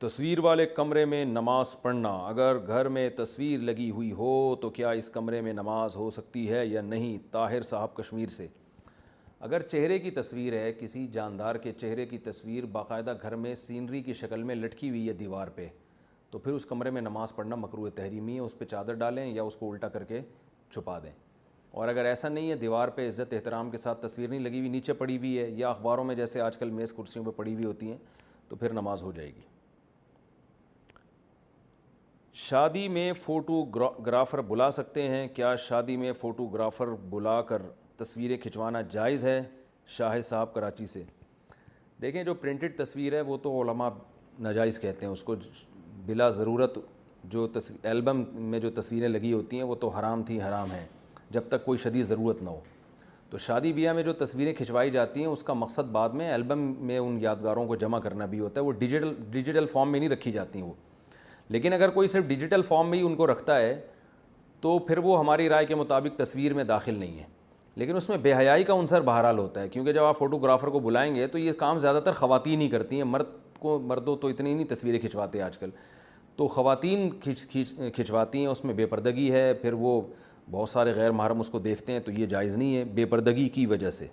تصویر والے کمرے میں نماز پڑھنا، اگر گھر میں تصویر لگی ہوئی ہو تو کیا اس کمرے میں نماز ہو سکتی ہے یا نہیں؟ طاہر صاحب کشمیر سے۔ اگر چہرے کی تصویر ہے، کسی جاندار کے چہرے کی تصویر باقاعدہ گھر میں سینری کی شکل میں لٹکی ہوئی ہے دیوار پہ، تو پھر اس کمرے میں نماز پڑھنا مکروہ تحریمی ہے، اس پہ چادر ڈالیں یا اس کو الٹا کر کے چھپا دیں۔ اور اگر ایسا نہیں ہے، دیوار پہ عزت احترام کے ساتھ تصویر نہیں لگی ہوئی، نیچے پڑی ہوئی ہے یا اخباروں میں جیسے آج کل میز کرسیوں پہ پڑی ہوئی ہوتی ہیں، تو پھر نماز ہو جائے گی۔ شادی میں فوٹوگرافر بلا سکتے ہیں کیا؟ شادی میں فوٹوگرافر بلا کر تصویریں کھنچوانا جائز ہے؟ شاہد صاحب کراچی سے۔ دیکھیں، جو پرنٹڈ تصویر ہے وہ تو علماء ناجائز کہتے ہیں اس کو، بلا ضرورت جو البم میں جو تصویریں لگی ہوتی ہیں وہ تو حرام تھیں، حرام ہیں جب تک کوئی شدید ضرورت نہ ہو۔ تو شادی بیاہ میں جو تصویریں کھنچوائی جاتی ہیں اس کا مقصد بعد میں البم میں ان یادگاروں کو جمع کرنا بھی ہوتا ہے، وہ ڈیجیٹل فارم میں نہیں رکھی جاتی وہ۔ لیکن اگر کوئی صرف ڈیجیٹل فارم میں ہی ان کو رکھتا ہے تو پھر وہ ہماری رائے کے مطابق تصویر میں داخل نہیں ہے، لیکن اس میں بے حیائی کا عنصر بہرحال ہوتا ہے، کیونکہ جب آپ فوٹوگرافر کو بلائیں گے تو یہ کام زیادہ تر خواتین ہی کرتی ہیں، مردوں تو اتنی نہیں تصویریں کھنچواتے آج کل، تو خواتین کھنچواتی ہیں، اس میں بے پردگی ہے، پھر وہ بہت سارے غیر محرم اس کو دیکھتے ہیں، تو یہ جائز نہیں ہے بے پردگی کی وجہ سے۔